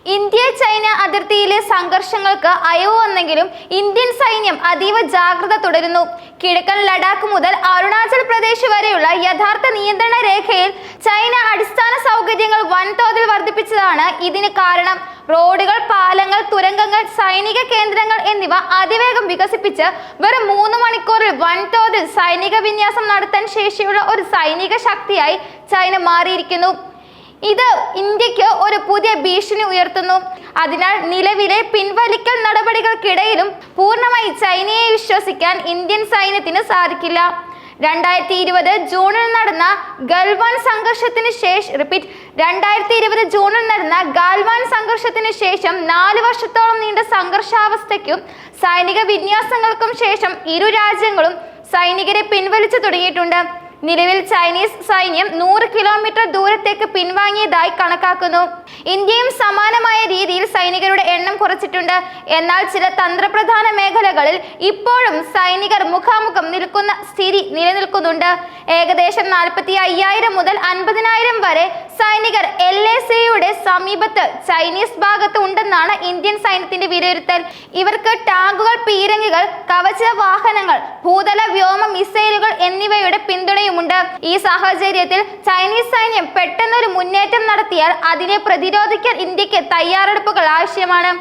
India China അതിർത്തിയിലെ സംഘർഷങ്ങൾക്ക് അയവ് വന്നെങ്കിലും ഇന്ത്യൻ സൈന്യം അതീവ ജാഗ്രത തുടരുന്നു. കിഴക്കൻ ലഡാക്ക് മുതൽ അരുണാചൽ പ്രദേശ് വരെയുള്ള യഥാർത്ഥ നിയന്ത്രണ രേഖയിൽ ചൈന അടിസ്ഥാന സൗകര്യങ്ങൾ വൻതോതിൽ വർദ്ധിപ്പിച്ചതാണ് ഇതിന് കാരണം. റോഡുകൾ, പാലങ്ങൾ, തുരങ്കങ്ങൾ, സൈനിക കേന്ദ്രങ്ങൾ എന്നിവ അതിവേഗം വികസിപ്പിച്ച് വെറും 3 മണിക്കൂറിൽ വൻതോതിൽ സൈനിക വിന്യാസം നടത്താൻ ശേഷിയുള്ള ഒരു സൈനിക ശക്തിയായി ചൈന മാറിയിരിക്കുന്നു. ഇത് ഇന്ത്യക്ക് ഒരു പുതിയ ഭീഷണി ഉയർത്തുന്നു. അതിനാൽ നിലവിലെ പിൻവലിക്കൽ നടപടികൾക്കിടയിലും പൂർണ്ണമായി ചൈനയെ വിശ്വസിക്കാൻ ഇന്ത്യൻ സൈന്യത്തിന് സാധിക്കില്ല. 2020 ജൂണിൽ നടന്ന ഗൽവാൻ സംഘർഷത്തിന് ശേഷം 4 വർഷത്തോളം നീണ്ട സംഘർഷാവസ്ഥയ്ക്കും സൈനിക വിന്യാസങ്ങൾക്കും ശേഷം ഇരു രാജ്യങ്ങളും സൈനികരെ പിൻവലിച്ചു തുടങ്ങിയിട്ടുണ്ട്. നിലവിൽ ചൈനീസ് സൈന്യം 100 കിലോമീറ്റർ ദൂരത്തേക്ക് പിൻവാങ്ങിയതായി കണക്കാക്കുന്നു. ഇന്ത്യയും സമാനമായ രീതിയിൽ സൈനികരുടെ എണ്ണം കുറച്ചിട്ടുണ്ട്. എന്നാൽ ചില തന്ത്രപ്രധാന മേഖലകളിൽ ഇപ്പോഴും സൈനികർ മുഖാമുഖം നിൽക്കുന്ന സ്ഥിതി നിലനിൽക്കുന്നുണ്ട്. ഏകദേശം 45,000 മുതൽ 50,000 വരെ സൈനികർ LACയുടെ സമീപത്ത് ചൈനീസ് ഭാഗത്ത് ഉണ്ടെന്നാണ് ഇന്ത്യൻ സൈന്യത്തിന്റെ വിലയിരുത്തൽ. ഇവർക്ക് ടാങ്കുകൾ, പീരങ്കികൾ, കവച വാഹനങ്ങൾ, ഭൂതല വ്യോമ മിസൈലുകൾ എന്നിവയുടെ പിന്തുണയുമുണ്ട്. ഈ സാഹചര്യത്തിൽ ചൈനീസ് സൈന്യം പെട്ടെന്നൊരു മുന്നേറ്റം നടത്തിയാൽ അതിനെ പ്രതിരോധിക്കാൻ ഇന്ത്യക്ക് തയ്യാറെടുപ്പുകൾ ആവശ്യമാണ്.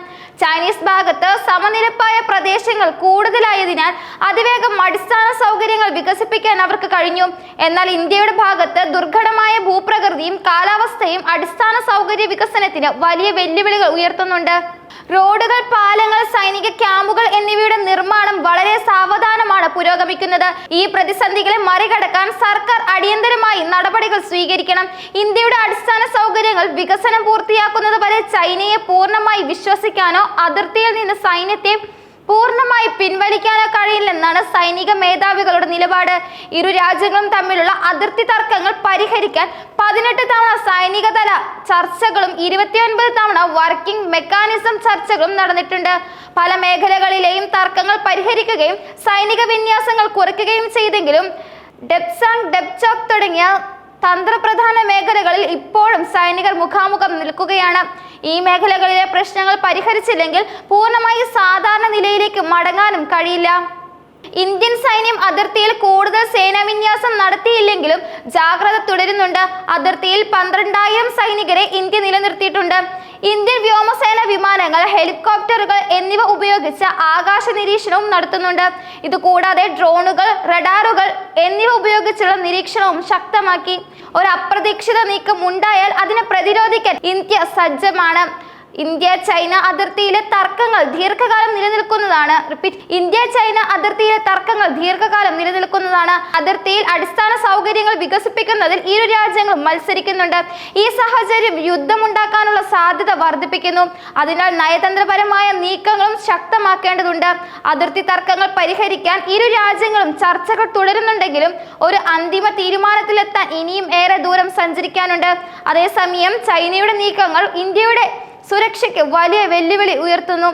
ചൈനീസ് ഭാഗത്ത് സമനിരപ്പായ പ്രദേശങ്ങൾ കൂടുതലായതിനാൽ അതിവേഗം അടിസ്ഥാന സൗകര്യങ്ങൾ വികസിപ്പിക്കാൻ അവർക്ക് കഴിഞ്ഞു. എന്നാൽ ഇന്ത്യയുടെ ഭാഗത്ത് ദുർഘടമായ ഭൂപ്രകൃതിയും കാലാവസ്ഥയും അടിസ്ഥാന സൗകര്യ വികസനത്തിന് വലിയ വെല്ലുവിളികൾ ഉയർത്തുന്നുണ്ട്. റോഡുകൾ, പാലങ്ങൾ, സൈനിക ക്യാമ്പുകൾ എന്നിവയുടെ നിർമ്മാണം വളരെ സാവധാനമാണ് പുരോഗമിക്കുന്നത്. ഈ പ്രതിസന്ധികളെ മറികടക്കാൻ സർക്കാർ അടിയന്തരമായി നടപടികൾ സ്വീകരിക്കണം. ഇന്ത്യയുടെ അടിസ്ഥാന സൗകര്യങ്ങൾ വികസനം പൂർത്തിയാക്കുന്നത് വരെ ചൈനയെ പൂർണ്ണമായി വിശ്വസിക്കാനോ അതിർത്തിയിൽ നിന്ന് സൈന്യത്തെ പൂർണ്ണമായി പിൻവലിക്കാനോ കഴിയില്ലെന്നാണ് സൈനിക മേധാവികളുടെ നിലപാട്. ഇരു രാജ്യങ്ങളും തമ്മിലുള്ള അതിർത്തി തർക്കങ്ങൾ പരിഹരിക്കാൻ 18 തവണ സൈനിക തല ചർച്ചകളും 29 തവണ വർക്കിംഗ് മെക്കാനിസം ചർച്ചകളും നടന്നിട്ടുണ്ട്. പല മേഖലകളിലെയും തർക്കങ്ങൾ പരിഹരിക്കുകയും സൈനിക വിന്യാസങ്ങൾ കുറയ്ക്കുകയും ചെയ്തെങ്കിലും ഡെപ്സാങ്, ഡെപ്ചോക് തുടങ്ങിയ തന്ത്രപ്രധാന മേഖലകളിൽ ഇപ്പോഴും സൈനികർ മുഖാമുഖം നിൽക്കുകയാണ്. ഈ മേഖലകളിലെ പ്രശ്നങ്ങൾ പരിഹരിച്ചില്ലെങ്കിൽ പൂർണ്ണമായി സാധാരണ നിലയിലേക്ക് മടങ്ങാനും കഴിയില്ല. ഇന്ത്യൻ സൈന്യം അതിർത്തിയിൽ കൂടുതൽ സേനാവിന്യാസം നടത്തിയില്ലെങ്കിലും ജാഗ്രത തുടരുന്നുണ്ട്. അതിർത്തിയിൽ 12,000 സൈനികരെ ഇന്ത്യ നിലനിർത്തിയിട്ടുണ്ട്. ഇന്ത്യൻ വ്യോമസേന വിമാനങ്ങൾ, ഹെലികോപ്റ്ററുകൾ എന്നിവ ഉപയോഗിച്ച് ആകാശ നിരീക്ഷണവും നടത്തുന്നുണ്ട്. ഇതുകൂടാതെ ഡ്രോണുകൾ, റഡാറുകൾ എന്നിവ ഉപയോഗിച്ചുള്ള നിരീക്ഷണവും ശക്തമാക്കി. ഒരു അപ്രതീക്ഷിത നീക്കം ഉണ്ടായാൽ അതിനെ പ്രതിരോധിക്കാൻ ഇന്ത്യ സജ്ജമാണ്. ഇന്ത്യ ചൈന അതിർത്തിയിലെ തർക്കങ്ങൾ ദീർഘകാലം നിലനിൽക്കുന്നതാണ്. അതിർത്തിയിൽ അടിസ്ഥാന സൗകര്യങ്ങൾ വികസിപ്പിക്കുന്നതിൽ ഇരു രാജ്യങ്ങളും മത്സരിക്കുന്നുണ്ട്. ഈ സാഹചര്യം യുദ്ധമുണ്ടാക്കാനുള്ള സാധ്യത വർദ്ധിപ്പിക്കുന്നു. അതിനാൽ നയതന്ത്രപരമായ നീക്കങ്ങളും ശക്തമാക്കേണ്ടതുണ്ട്. അതിർത്തി തർക്കങ്ങൾ പരിഹരിക്കാൻ ഇരു രാജ്യങ്ങളും ചർച്ചകൾ തുടരുന്നുണ്ടെങ്കിലും ഒരു അന്തിമ തീരുമാനത്തിലെത്താൻ ഇനിയും ഏറെ ദൂരം സഞ്ചരിക്കാനുണ്ട്. അതേസമയം ചൈനയുടെ നീക്കങ്ങൾ ഇന്ത്യയുടെ സുരക്ഷയ്ക്ക് വലിയ വെല്ലുവിളി ഉയർത്തുന്നു.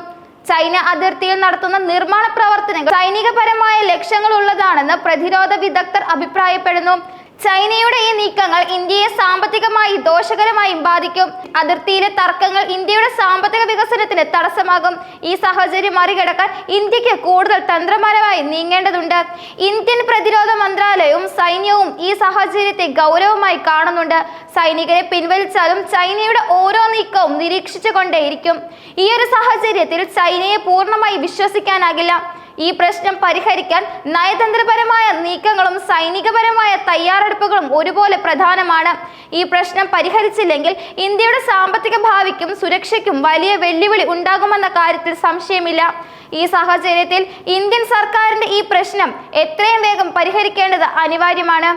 ചൈന അതിർത്തിയിൽ നടത്തുന്ന നിർമ്മാണ പ്രവർത്തനങ്ങൾ സൈനികപരമായ ലക്ഷ്യങ്ങളുള്ളതാണെന്ന് പ്രതിരോധ വിദഗ്ധർ അഭിപ്രായപ്പെടുന്നു. ചൈനയുടെ ഈ നീക്കങ്ങൾ ഇന്ത്യയെ സാമ്പത്തികമായി ദോഷകരമായും ബാധിക്കും. അതിർത്തിയിലെ തർക്കങ്ങൾ ഇന്ത്യയുടെ സാമ്പത്തിക വികസനത്തിന് തടസ്സമാകും. ഈ സാഹചര്യം മറികടക്കാൻ ഇന്ത്യക്ക് കൂടുതൽ തന്ത്രപരമായി നീങ്ങേണ്ടതുണ്ട്. ഇന്ത്യൻ പ്രതിരോധ മന്ത്രാലയവും സൈന്യവും ഈ സാഹചര്യത്തെ ഗൗരവമായി കാണുന്നുണ്ട്. സൈനികരെ പിൻവലിച്ചാലും ചൈനയുടെ ഓരോ നീക്കവും നിരീക്ഷിച്ചുകൊണ്ടേയിരിക്കും. ഈ ഒരു സാഹചര്യത്തിൽ ചൈനയെ പൂർണ്ണമായി വിശ്വസിക്കാനാകില്ല. ഈ പ്രശ്നം പരിഹരിക്കാൻ നയതന്ത്രപരമായ നീക്കങ്ങളും സൈനികപരമായ തയ്യാറെടുപ്പുകളും ഒരുപോലെ പ്രധാനമാണ്. ഈ പ്രശ്നം പരിഹരിച്ചില്ലെങ്കിൽ ഇന്ത്യയുടെ സാമ്പത്തിക ഭാവിക്കും സുരക്ഷയ്ക്കും വലിയ വെല്ലുവിളി ഉണ്ടാകുമെന്ന കാര്യത്തിൽ സംശയമില്ല. ഈ സാഹചര്യത്തിൽ ഇന്ത്യൻ സർക്കാരിന്റെ ഈ പ്രശ്നം എത്രയും വേഗം പരിഹരിക്കേണ്ടത് അനിവാര്യമാണ്.